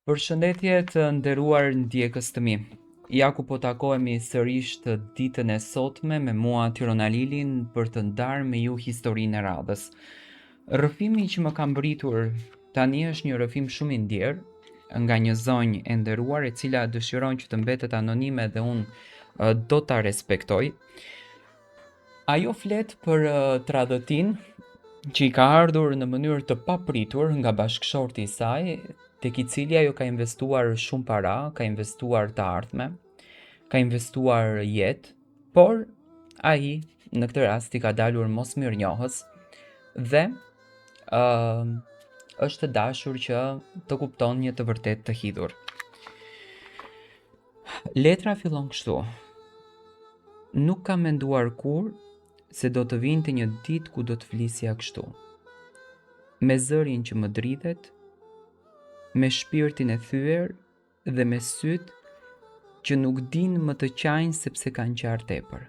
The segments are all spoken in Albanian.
Përshëndetje të nderuar ndjekës të mi. Ja ku po takohemi sërish të ditën e sotme me mua Tyrona Lilin për të ndarë me ju historinë e radhës. Rrëfimi që më ka mbritur tani është një rrëfim shumë i ndjerë nga një zonjë e nderuar e cila dëshiron që të mbetet anonime dhe unë do ta respektoj. Ajo flet për tradhtin që i ka ardhur në mënyrë të papritur nga bashkëshorti i saj, tek i cili ajo ka investuar shumë para, ka investuar të ardhme, ka investuar jetë, por ai në këtë rast i ka dalur mos mirënjohës dhe është dashur që të kupton një të vërtet të hidhur. Letra fillon kështu. Nuk kam menduar kur se do të vinte një ditë ku do të flisja kështu. Me zërin që më dridhet, me shpirtin e thyer dhe me syt që nuk din më të qajnë sepse kanë qarë tepër.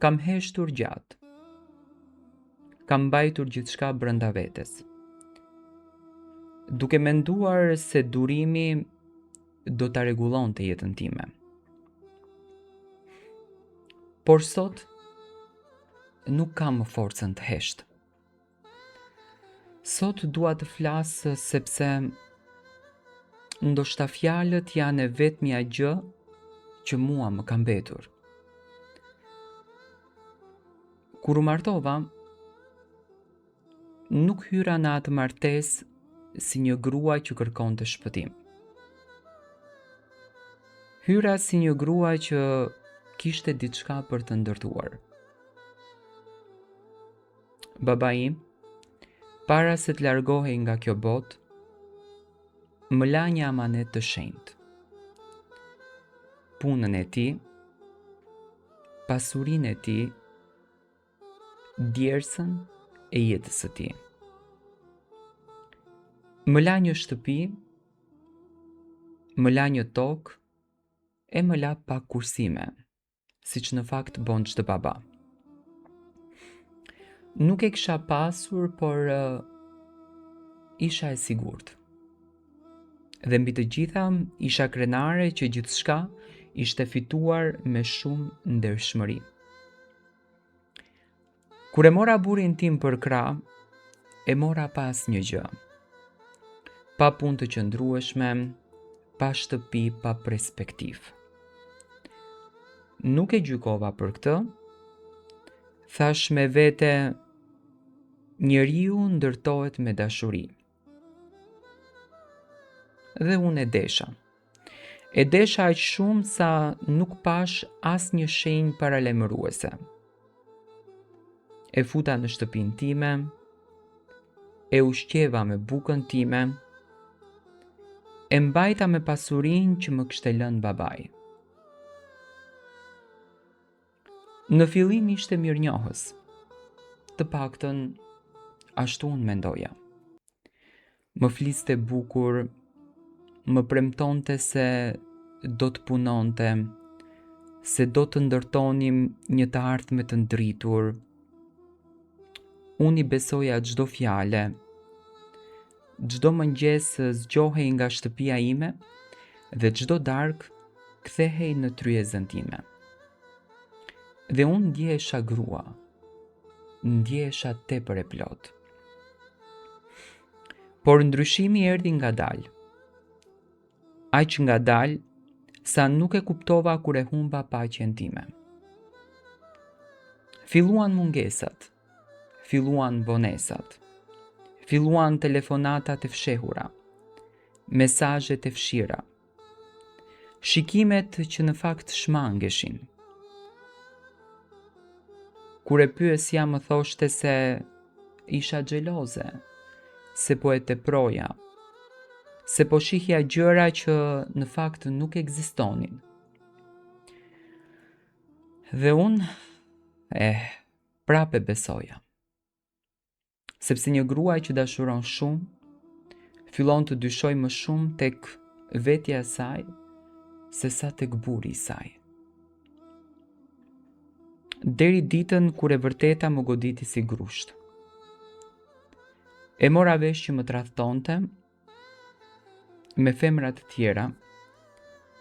Kam heshtur gjatë. Kam mbajtur gjithçka brenda vetes. Duke menduar se durimi do ta rregullonte jetën time. Por sot nuk kam më forcën të hesht. Sot dua të flas sepse ndoshta fjalët janë e vetmja gjë që mua më ka mbetur. Kur u martova, nuk hyra në atë martesë si një grua që kërkonte shpëtim. Hyra si një grua që kishte diçka për të ndërtuar. Baba im, para se të largohej nga kjo botë, më la një amanet të shenjtë. Punën e tij, pasurinë e tij, djersën e jetës së tij. Më la një shtëpi, më la një tokë e më la pak kursime, siç në fakt bon çdo baba. Nuk e kisha pasur, por isha e sigurt. Dhe mbi të gjitha isha krenare që gjithçka ishte fituar me shumë ndershmëri. Kur e mora burrin tim për krah, e mora pa asnjë gjë. Pa punë të qëndrueshme, pa shtëpi, pa perspektivë. Nuk e gjykova për këtë. Thash me vete, njeriu ndërtohet me dashuri. Dhe unë e desha. E desha aq shumë sa nuk pash asnjë shenjë paralajmëruese. E futa në shtëpinë time, e ushqeva me bukën time, e mbajta me pasurinë që më kishte lënë babai. Në fillim ishte mirënjohës, të paktën ashtu unë mendoja. Më fliste bukur, më premtonte se do të punonte, se do të ndërtonim një të ardhme të ndritur. Unë i besoja çdo fjale. Çdo mëngjes zgjohej nga shtëpia ime dhe çdo darkë kthehej në tryezën time. Dhe unë ndjehesha grua, ndjehesha tepër e plot. Por ndryshimi erdhi ngadalë. Aq ngadalë sa nuk e kuptova kur e humba paqen time. Filluan mungesat, filluan vonesat, filluan telefonatat e fshehura, mesazhet e fshira, shikimet që në fakt shmangeshin. Kur e pyesja më thoshte se isha xheloze, se po e teproja, se po shihja gjëra që në fakt nuk ekzistonin. Dhe unë, prapë besoja. Sepse një grua që dashuron shumë, fillon të dyshoj më shumë tek vetja e saj, se sa tek burri i saj. Deri ditën kur e vërteta më goditi si grusht. E mora vesh që më tradhtonte, me femra të tjera,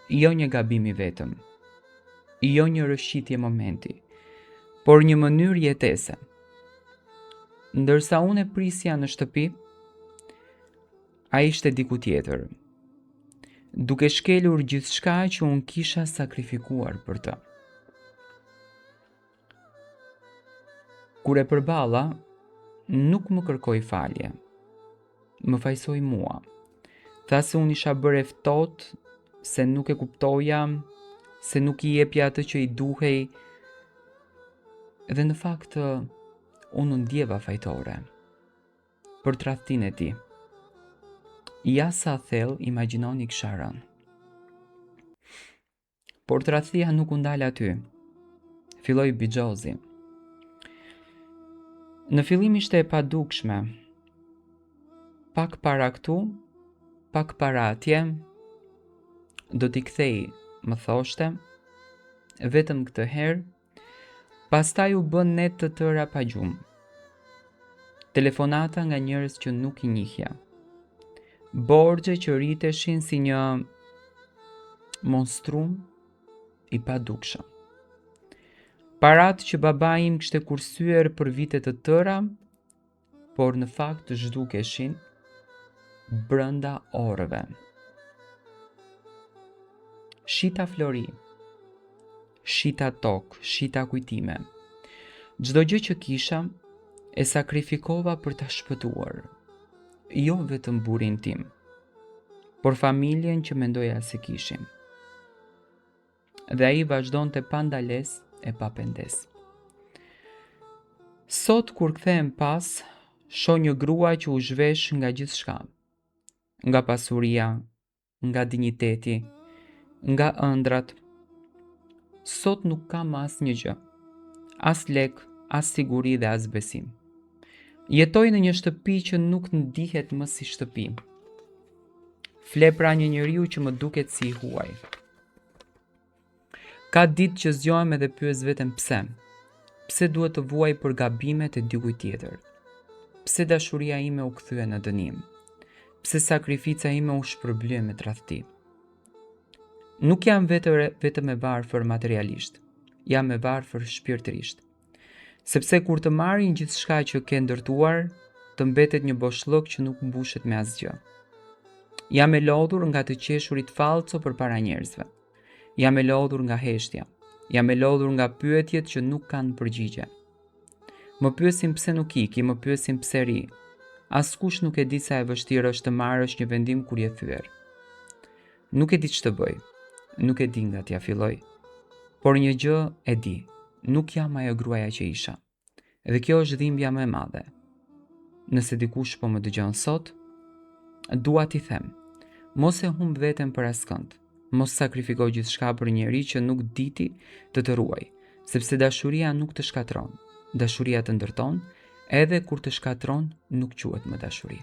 jo një gabim i vetëm, jo një rëshqitje momenti, por një mënyrë jetese. Ndërsa unë e prisja në shtëpi, a ishte diku tjetër, duke shkelur gjithçka që unë kisha sakrifikuar për të. Kur e përballa, nuk më kërkoi falje, më fajsoi mua. Tha se unë isha bërë e ftohtë, se nuk e kuptoja, se nuk i jepja atë që i duhej, dhe në fakt unë ndjeva fajtore për tradhtinë e tij. Ja sa thellë imagjinoni kisha rënë. Por tradhtia nuk u ndal aty. Filloi bixhozi. Në fillim ishte e padukshme. Pak para këtu, pak para atje, do t'i kthej, më thoshte, vetëm këtë herë, pastaj u bën net të tëra pa gjumë. Telefonata nga njerëz që nuk i njihja. Borxhe që rriteshin si një monstrum i padukshëm. Parat që baba im kishte kursyer për vite të tëra, por në fakt zhdukeshin brenda orëve. Shita flori, shita tokë, shita kujtime. Çdo gjë që kisha e sakrifikova për ta shpëtuar. Jo vetëm burrin tim, por familjen që mendoja se kishim. Dhe ai vazhdonte pa ndalesë e pa pendes. Sot kur kthehem pas, shoh një grua që u zhvesh nga gjithçka. Nga pasuria, nga dinjiteti, nga ëndrat. Sot nuk kam asnjë gjë. As lek, as siguri dhe as besim. Jetoj në një shtëpi që nuk ndihet më si shtëpi. Fle pra një njeriu që më duket si i huaj. Ka ditë që zgjohem edhe pyes veten pse. Pse duhet të vuaj për gabimet e dikujt tjetër? Pse dashuria ime u kthye në dënim? Pse sakrifica ime u shpërblye me tradhti? Nuk jam vetëm e varfër materialisht. Jam e varfër shpirtërisht. Sepse kur të marrin gjithçka që ke ndërtuar, të mbetet një boshllëk që nuk mbushet me asgjë. Jam e lodhur nga të qeshurit falco përpara njerëzve. Jam e lodhur nga heshtja. Jam e lodhur nga pyetjet që nuk kanë përgjigje. Më pyesin pse nuk iki, më pyesin pse ri. Askush nuk e di sa e vështirë është të marrësh një vendim kur je thyer. Nuk e di ç'të bëj. Nuk e di nga t'ja filloj. Por një gjë e di. Nuk jam ajo gruaja që isha. Dhe kjo është dhimbja më e madhe. Nëse dikush po më dëgjon sot, dua t'i them, mos e humb veten për askënd. Mos sakrifiko gjithçka për njeri që nuk diti të ruaj, sepse dashuria nuk të shkatron. Dashuria të ndërton, edhe kur të shkatron nuk quhet më dashuri.